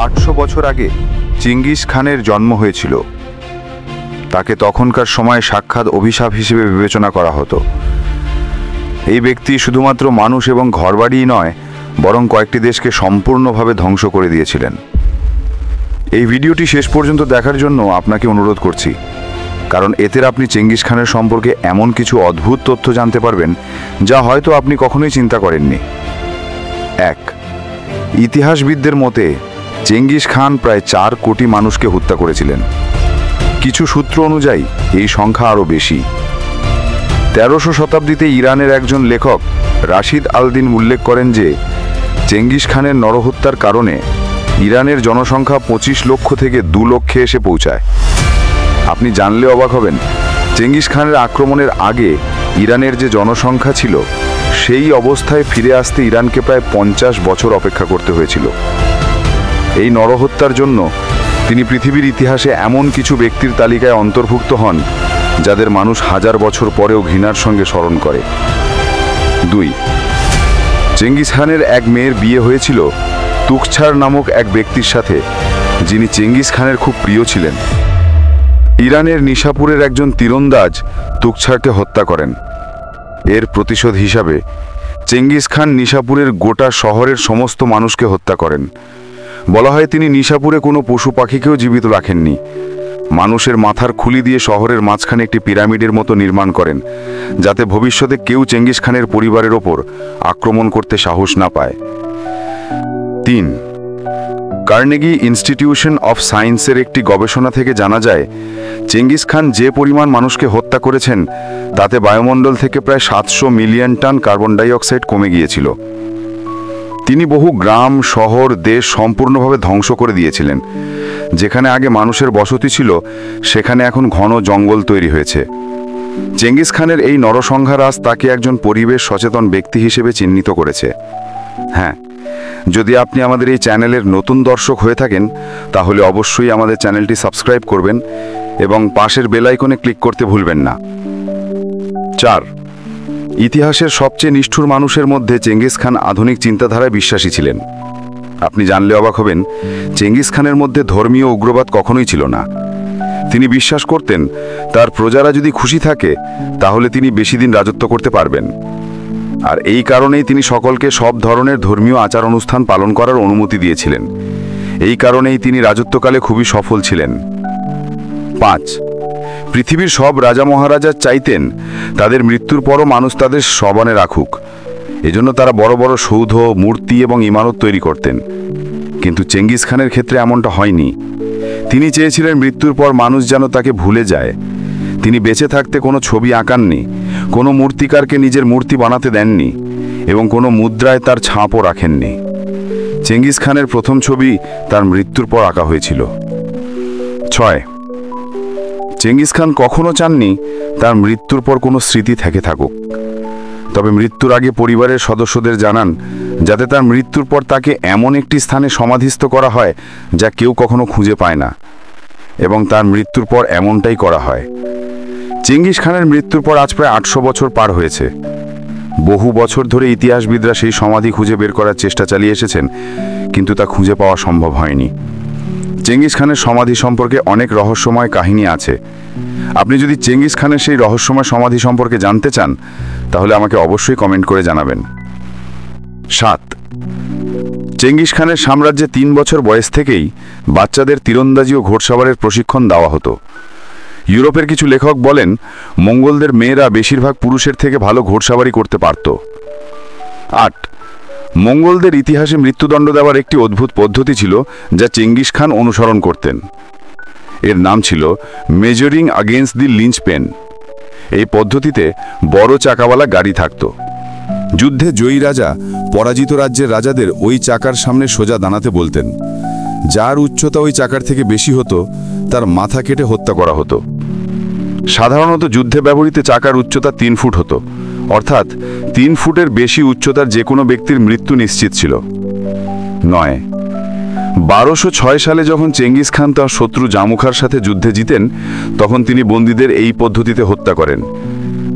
800 বছর আগে চেঙ্গিস খানের জন্ম হয়েছিল। তাকে তখনকার সময়ে সাক্ষাৎ অভিশাপ হিসেবে বিবেচনা করা হতো। এই ব্যক্তি শুধুমাত্র মানুষ এবং ঘরবাড়িই নয়, বরং কয়েকটি দেশকে সম্পূর্ণভাবে ধ্বংস করে দিয়েছিলেন। এই ভিডিওটি শেষ পর্যন্ত দেখার জন্য আপনাকে অনুরোধ করছি, কারণ এতে আপনি চেঙ্গিস খানের সম্পর্কে এমন কিছু অদ্ভুত তথ্য জানতে পারবেন যা হয়তো আপনি কখনোই চিন্তা করেননি। 1. ইতিহাসবিদদের মতে চেঙ্গিস খান প্রায় 4 কোটি মানুষকে হত্যা করেছিলেন। কিছু সূত্র অনুযায়ী এই সংখ্যা আরও বেশি। 1300 শতাব্দীতে ইরানের একজন লেখক রাশিদ আল-দিন উল্লেখ করেন যে চেঙ্গিস খানের নরহত্যার কারণে ইরানের জনসংখ্যা 25 লক্ষ থেকে 2 লক্ষে এসে পৌঁছায়। আপনি জানলে অবাক হবেন, চেঙ্গিস খানের আক্রমণের আগে ইরানের যে জনসংখ্যা ছিল সেই অবস্থায় ফিরে আসতে ইরানকে প্রায় 50 বছর অপেক্ষা করতে হয়েছিল। এই নরহত্যার জন্য তিনি পৃথিবীর ইতিহাসে এমন কিছু ব্যক্তির তালিকায় অন্তর্ভুক্ত হন যাদের মানুষ হাজার বছর পরেও ঘৃণার সঙ্গে স্মরণ করে। 2. চেঙ্গিস খানের এক মেয়ের বিয়ে হয়েছিল তুকছার নামক এক ব্যক্তির সাথে, যিনি চেঙ্গিস খানের খুব প্রিয় ছিলেন। ইরানের নিশাপুরের একজন তীরন্দাজ তুকছারকে হত্যা করেন। এর প্রতিশোধ হিসাবে চেঙ্গিস খান নিশাপুরের গোটা শহরের সমস্ত মানুষকে হত্যা করেন। বলা হয় তিনি নিশাপুরে কোনো পশু পাখিকেও জীবিত রাখেননি। মানুষের মাথার খুলি দিয়ে শহরের মাঝখানে একটি পিরামিডের মতো নির্মাণ করেন, যাতে ভবিষ্যতে কেউ চেঙ্গিস খানের পরিবারের ওপর আক্রমণ করতে সাহস না পায়। 3. কার্নেগি ইনস্টিটিউশন অফ সায়েন্সের একটি গবেষণা থেকে জানা যায় চেঙ্গিস খান যে পরিমাণ মানুষকে হত্যা করেছেন তাতে বায়ুমণ্ডল থেকে প্রায় 700 million ton carbon die oxide কমে গিয়েছিল। তিনি বহু গ্রাম, শহর, দেশ সম্পূর্ণভাবে ধ্বংস করে দিয়েছিলেন। যেখানে আগে মানুষের বসতি ছিল সেখানে এখন ঘন জঙ্গল তৈরি হয়েছে। চেঙ্গিস খানের এই নরসংহার তাকে একজন পরিবেশ সচেতন ব্যক্তি হিসেবে চিহ্নিত করেছে। হ্যাঁ, যদি আপনি আমাদের এই চ্যানেলের নতুন দর্শক হয়ে থাকেন তাহলে অবশ্যই আমাদের চ্যানেলটি সাবস্ক্রাইব করবেন এবং পাশের বেল আইকনে ক্লিক করতে ভুলবেন না। 4. ইতিহাসের সবচেয়ে নিষ্ঠুর মানুষের মধ্যে চেঙ্গিস খান আধুনিক চিন্তাধারায় বিশ্বাসী ছিলেন। আপনি জানলে অবাক হবেন, চেঙ্গিস খানের মধ্যে ধর্মীয় উগ্রবাদ কখনোই ছিল না। তিনি বিশ্বাস করতেন তার প্রজারা যদি খুশি থাকে তাহলে তিনি বেশি দিন রাজত্ব করতে পারবেন। আর এই কারণেই তিনি সকলকে সব ধরনের ধর্মীয় আচার অনুষ্ঠান পালন করার অনুমতি দিয়েছিলেন। এই কারণেই তিনি রাজত্বকালে খুবই সফল ছিলেন। 5. পৃথিবীর সব রাজা মহারাজা চাইতেন তাদের মৃত্যুর পরও মানুষ তাদের সবনে রাখুক। এজন্য তারা বড় বড় সৌধ, মূর্তি এবং ইমারত তৈরি করতেন। কিন্তু চেঙ্গিস খানের ক্ষেত্রে এমনটা হয়নি। তিনি চেয়েছিলেন মৃত্যুর পর মানুষ যেন তাকে ভুলে যায়। তিনি বেঁচে থাকতে কোনো ছবি আঁকাননি, কোনো মূর্তিকারকে নিজের মূর্তি বানাতে দেননি এবং কোনো মুদ্রায় তার ছাপও রাখেননি। চেঙ্গিস খানের প্রথম ছবি তার মৃত্যুর পর আঁকা হয়েছিল। 6. চেঙ্গিস খান কখনো চাননি তার মৃত্যুর পর কোনো স্মৃতি থেকে থাকুক। তবে মৃত্যুর আগে পরিবারের সদস্যদের জানান যাতে তার মৃত্যুর পর তাকে এমন একটি স্থানে সমাধিস্থ করা হয় যা কেউ কখনো খুঁজে পায় না, এবং তার মৃত্যুর পর এমনটাই করা হয়। চেঙ্গিস খানের মৃত্যুর পর আজ প্রায় 800 বছর পার হয়েছে। বহু বছর ধরে ইতিহাসবিদরা সেই সমাধি খুঁজে বের করার চেষ্টা চালিয়ে এসেছেন, কিন্তু তা খুঁজে পাওয়া সম্ভব হয়নি। চেঙ্গিস খানের সমাধি সম্পর্কে অনেক রহস্যময় কাহিনী আছে। আপনি যদি চেঙ্গিস খানের সেই রহস্যময় সমাধি সম্পর্কে জানতে চান তাহলে আমাকে অবশ্যই কমেন্ট করে জানাবেন। 7. চেঙ্গিস খানের সাম্রাজ্যে 3 বছর বয়স থেকেই বাচ্চাদের তীরন্দাজি ও ঘোড়সাওয়ারের প্রশিক্ষণ দেওয়া হতো। ইউরোপের কিছু লেখক বলেন মঙ্গোলদের মেয়েরা বেশিরভাগ পুরুষের থেকে ভালো ঘোড়সাওয়ারি করতে পারত। 8. মঙ্গোলদের ইতিহাসে মৃত্যুদণ্ড দেওয়ার একটি অদ্ভুত পদ্ধতি ছিল যা চেঙ্গিস খান অনুসরণ করতেন। এর নাম ছিল মেজারিং আগেন্স্ট দি লিঞ্চ পেন। এই পদ্ধতিতে বড় চাকাওয়ালা গাড়ি থাকত। যুদ্ধে জয়ী রাজা পরাজিত রাজ্যের রাজাদের ওই চাকার সামনে সোজা দাঁড়াতে বলতেন। যার উচ্চতা ওই চাকার থেকে বেশি হতো তার মাথা কেটে হত্যা করা হতো। সাধারণত যুদ্ধে ব্যবহৃত চাকার উচ্চতা 3 ফুট হতো, অর্থাৎ 3 ফুটের বেশি উচ্চতার যে কোনো ব্যক্তির মৃত্যু নিশ্চিত ছিল। 9. 1206 সালে যখন চেঙ্গিস খান তার শত্রু জামুখার সাথে যুদ্ধে জিতেন তখন তিনি বন্দীদের এই পদ্ধতিতে হত্যা করেন।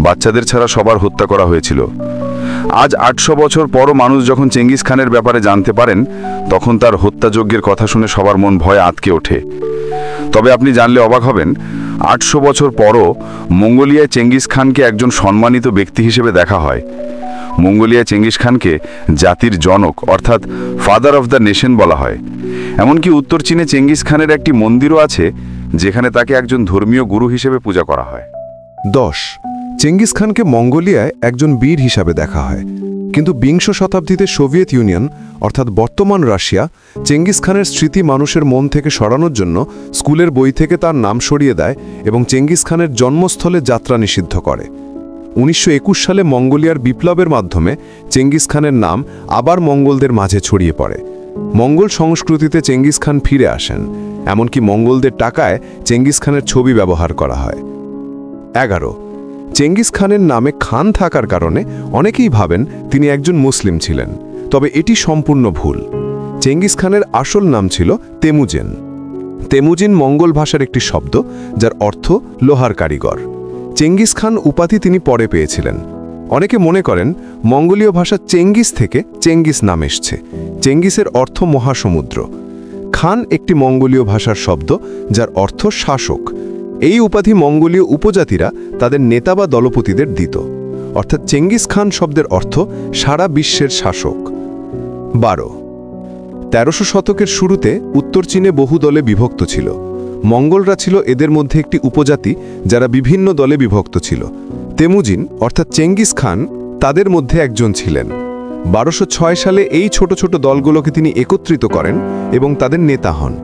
বাচ্চাদের ছাড়া সবার হত্যা করা হয়েছিল। আজ 800 বছর পরও মানুষ যখন চেঙ্গিস খানের ব্যাপারে জানতে পারেন, তখন তার হত্যাযজ্ঞের কথা শুনে সবার মন ভয়ে আঁতকে ওঠে। তবে আপনি জানলে অবাক হবেন, 800 বছর পরও মঙ্গোলিয়ায় চেঙ্গিস খানকে একজন সম্মানিত ব্যক্তি হিসেবে দেখা হয়। মঙ্গোলিয়ায় চেঙ্গিস খানকে জাতির জনক অর্থাৎ ফাদার অফ দ্য নেশন বলা হয়। এমনকি উত্তর চীনে চেঙ্গিস খানের একটি মন্দিরও আছে, যেখানে তাকে একজন ধর্মীয় গুরু হিসেবে পূজা করা হয়। 10. চেঙ্গিস খানকে মঙ্গোলিয়ায় একজন বীর হিসাবে দেখা হয়, কিন্তু বিংশ শতাব্দীতে সোভিয়েত ইউনিয়ন অর্থাৎ বর্তমান রাশিয়া চেঙ্গিস খানের স্মৃতি মানুষের মন থেকে সরানোর জন্য স্কুলের বই থেকে তার নাম সরিয়ে দেয় এবং চেঙ্গিস খানের জন্মস্থলে যাত্রা নিষিদ্ধ করে। 1921 সালে মঙ্গোলিয়ার বিপ্লবের মাধ্যমে চেঙ্গিস খানের নাম আবার মঙ্গলদের মাঝে ছড়িয়ে পড়ে। মঙ্গল সংস্কৃতিতে চেঙ্গিস খান ফিরে আসেন, এমনকি মঙ্গলদের টাকায় চেঙ্গিস খানের ছবি ব্যবহার করা হয়। 11. চেঙ্গিস খানের নামে খান থাকার কারণে অনেকেই ভাবেন তিনি একজন মুসলিম ছিলেন, তবে এটি সম্পূর্ণ ভুল। চেঙ্গিস খানের আসল নাম ছিল তেমুজেন। তেমুজিন মঙ্গল ভাষার একটি শব্দ, যার অর্থ লোহার কারিগর। চেঙ্গিস খান উপাধি তিনি পরে পেয়েছিলেন। অনেকে মনে করেন মঙ্গোলীয় ভাষা চেঙ্গিস থেকে চেঙ্গিস নাম এসছে। চেঙ্গিসের অর্থ মহাসমুদ্র। খান একটি মঙ্গোলীয় ভাষার শব্দ, যার অর্থ শাসক। এই উপাধি মঙ্গোলীয় উপজাতিরা তাদের নেতা বা দলপতিদের দিত, অর্থাৎ চেঙ্গিস খান শব্দের অর্থ সারা বিশ্বের শাসক। 12. 1300 শতকের শুরুতে উত্তর চীনে বহু দলে বিভক্ত ছিল। মঙ্গলরা ছিল এদের মধ্যে একটি উপজাতি, যারা বিভিন্ন দলে বিভক্ত ছিল। তেমুজিন অর্থাৎ চেঙ্গিস খান তাদের মধ্যে একজন ছিলেন। 1206 সালে এই ছোট ছোট দলগুলোকে তিনি একত্রিত করেন এবং তাদের নেতা হন।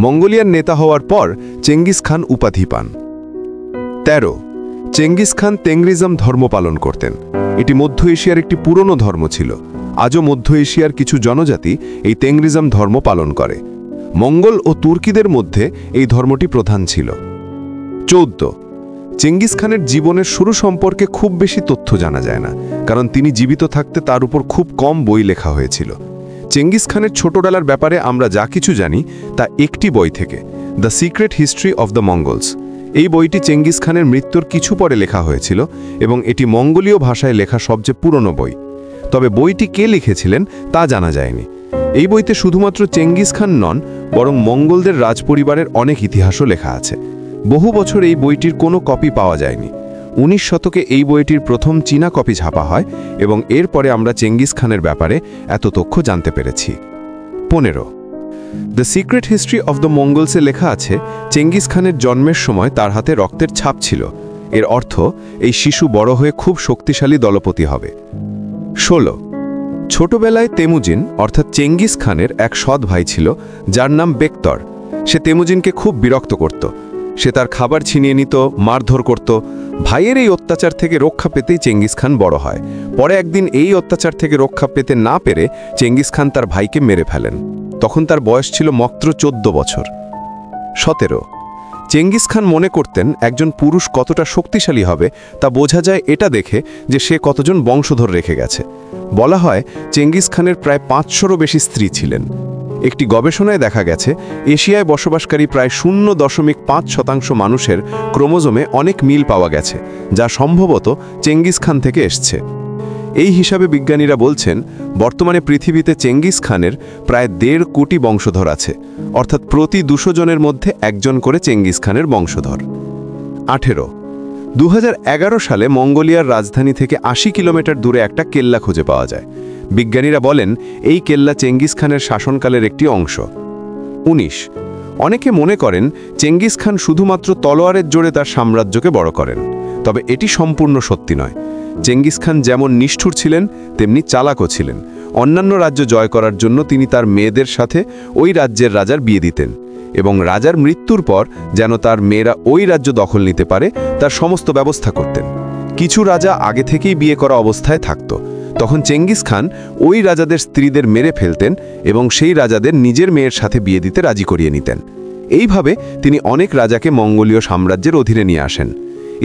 মঙ্গোলিয়ার নেতা হওয়ার পর চেঙ্গিস খান উপাধি পান। 13. চেঙ্গিস খান তেংরিজম ধর্ম পালন করতেন। এটি মধ্য এশিয়ার একটি পুরনো ধর্ম ছিল। আজও মধ্য এশিয়ার কিছু জনজাতি এই তেংরিজম ধর্ম পালন করে। মঙ্গল ও তুর্কিদের মধ্যে এই ধর্মটি প্রধান ছিল। 14. চেঙ্গিস খানের জীবনের শুরু সম্পর্কে খুব বেশি তথ্য জানা যায় না, কারণ তিনি জীবিত থাকতে তার উপর খুব কম বই লেখা হয়েছিল। চেঙ্গিস খানের ছোটবেলার ব্যাপারে আমরা যা কিছু জানি তা একটি বই থেকে, the secret history of the Mongols. এই বইটি চেঙ্গিস খানের মৃত্যুর কিছু পরে লেখা হয়েছিল এবং এটি মঙ্গোলীয় ভাষায় লেখা সবচেয়ে পুরনো বই। তবে বইটি কে লিখেছিলেন তা জানা যায়নি। এই বইতে শুধুমাত্র চেঙ্গিস খান নন, বরং মঙ্গলদের রাজপরিবারের অনেক ইতিহাসও লেখা আছে। বহু বছর এই বইটির কোনো কপি পাওয়া যায়নি। 19 শতকে এই বইটির প্রথম চীনা কপি ছাপা হয় এবং এরপরে আমরা চেঙ্গিস খানের ব্যাপারে এত তথ্য জানতে পেরেছি। 15. The secret history of the মঙ্গলসে লেখা আছে চেঙ্গিস খানের জন্মের সময় তার হাতে রক্তের ছাপ ছিল। এর অর্থ এই শিশু বড় হয়ে খুব শক্তিশালী দলপতি হবে। 16. ছোটবেলায় তেমুজিন অর্থাৎ চেঙ্গিস খানের এক সৎ ভাই ছিল, যার নাম বেক্তর। সে তেমুজিনকে খুব বিরক্ত করত। সে তার খাবার ছিনিয়ে নিত, মারধর করত। ভাইয়ের এই অত্যাচার থেকে রক্ষা পেতেই চেঙ্গিস খান বড় হয়। পরে একদিন এই অত্যাচার থেকে রক্ষা পেতে না পেরে চেঙ্গিস খান তার ভাইকে মেরে ফেলেন। তখন তার বয়স ছিল মাত্র 14 বছর। 17. চেঙ্গিস খান মনে করতেন একজন পুরুষ কতটা শক্তিশালী হবে তা বোঝা যায় এটা দেখে যে সে কতজন বংশধর রেখে গেছে। বলা হয় চেঙ্গিস খানের প্রায় 500রও বেশি স্ত্রী ছিলেন। একটি গবেষণায় দেখা গেছে এশিয়ায় বসবাসকারী প্রায় 0.5% মানুষের ক্রোমোজোমে অনেক মিল পাওয়া গেছে, যা সম্ভবত চেঙ্গিস খান থেকে এসছে। এই হিসাবে বিজ্ঞানীরা বলছেন বর্তমানে পৃথিবীতে চেঙ্গিস খানের প্রায় 1.5 কোটি বংশধর আছে, অর্থাৎ প্রতি 200 জনের মধ্যে একজন করে চেঙ্গিস খানের বংশধর। 18. 2011 সালে মঙ্গোলিয়ার রাজধানী থেকে 80 কিলোমিটার দূরে একটা কেল্লা খুঁজে পাওয়া যায়। বিজ্ঞানীরা বলেন এই কেল্লা চেঙ্গিস খানের শাসনকালের একটি অংশ। 19. অনেকে মনে করেন চেঙ্গিস খান শুধুমাত্র তলোয়ারের জোরে তার সাম্রাজ্যকে বড় করেন, তবে এটি সম্পূর্ণ সত্যি নয়। চেঙ্গিস খান যেমন নিষ্ঠুর ছিলেন তেমনি চালাকও ছিলেন। অন্যান্য রাজ্য জয় করার জন্য তিনি তার মেয়েদের সাথে ওই রাজ্যের রাজার বিয়ে দিতেন এবং রাজার মৃত্যুর পর যেন তার মেয়েরা ওই রাজ্য দখল নিতে পারে তার সমস্ত ব্যবস্থা করতেন। কিছু রাজা আগে থেকেই বিয়ে করা অবস্থায় থাকত। তখন চেঙ্গিস খান ওই রাজাদের স্ত্রীদের মেরে ফেলতেন এবং সেই রাজাদের নিজের মেয়ের সাথে বিয়ে দিতে রাজি করিয়ে নিতেন। এইভাবে তিনি অনেক রাজাকে মঙ্গোলীয় সাম্রাজ্যের অধীনে নিয়ে আসেন।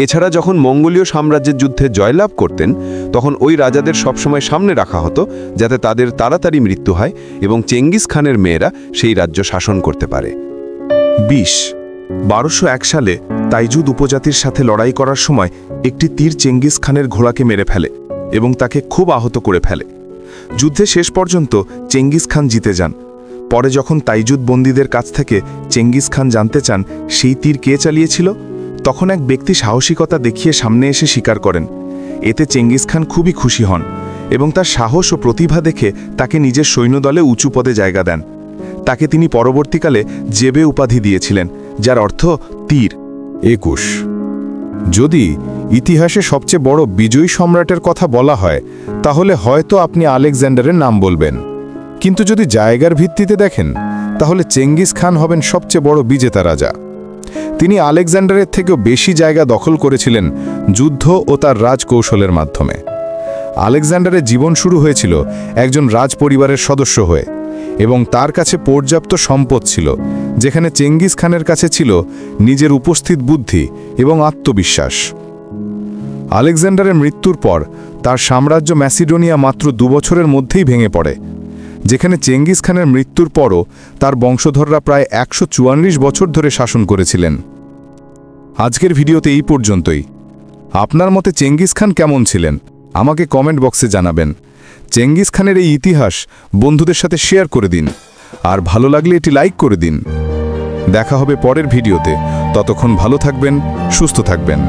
এছাড়া যখন মঙ্গোলীয় সাম্রাজ্যের যুদ্ধে জয়লাভ করতেন তখন ওই রাজাদের সবসময় সামনে রাখা হতো যাতে তাদের তাড়াতাড়ি মৃত্যু হয় এবং চেঙ্গিস খানের মেয়েরা সেই রাজ্য শাসন করতে পারে। 20. 1201 সালে তাইজুদ উপজাতির সাথে লড়াই করার সময় একটি তীর চেঙ্গিস খানের ঘোড়াকে মেরে ফেলে। এবং তাকে খুব আহত করে ফেলে। যুদ্ধে শেষ পর্যন্ত চেঙ্গিস খান জিতে যান। পরে যখন তাইজুদ বন্দীদের কাছ থেকে চেঙ্গিস খান জানতে চান সেই তীর কে চালিয়েছিল, তখন এক ব্যক্তি সাহসিকতা দেখিয়ে সামনে এসে স্বীকার করেন। এতে চেঙ্গিস খান খুবই খুশি হন এবং তার সাহস ও প্রতিভা দেখে তাকে নিজের সৈন্যদলে উঁচু পদে জায়গা দেন। তাকে তিনি পরবর্তীকালে জেবে উপাধি দিয়েছিলেন, যার অর্থ তীর। 21 যদি ইতিহাসে সবচেয়ে বড় বিজয়ী সম্রাটের কথা বলা হয় তাহলে হয়তো আপনি আলেকজান্ডারের নাম বলবেন, কিন্তু যদি জায়গার ভিত্তিতে দেখেন তাহলে চেঙ্গিস খান হবেন সবচেয়ে বড় বিজেতা রাজা। তিনি আলেকজান্ডারের থেকেও বেশি জায়গা দখল করেছিলেন যুদ্ধ ও তার রাজকৌশলের মাধ্যমে। আলেকজান্ডারের জীবন শুরু হয়েছিল একজন রাজপরিবারের সদস্য হয়ে, এবং তার কাছে পর্যাপ্ত সম্পদ ছিল, যেখানে চেঙ্গিস খানের কাছে ছিল নিজের উপস্থিত বুদ্ধি এবং আত্মবিশ্বাস। আলেকজান্ডারের মৃত্যুর পর তার সাম্রাজ্য ম্যাসিডোনিয়া মাত্র 2 বছরের মধ্যেই ভেঙে পড়ে, যেখানে চেঙ্গিস খানের মৃত্যুর পরও তার বংশধররা প্রায় 144 বছর ধরে শাসন করেছিলেন। আজকের ভিডিওতে এই পর্যন্তই। আপনার মতে চেঙ্গিস খান কেমন ছিলেন আমাকে কমেন্ট বক্সে জানাবেন। চেঙ্গিস খানের এই ইতিহাস বন্ধুদের সাথে শেয়ার করে দিন, আর ভালো লাগলে এটি লাইক করে দিন। দেখা হবে পরের ভিডিওতে, ততক্ষণ ভালো থাকবেন, সুস্থ থাকবেন।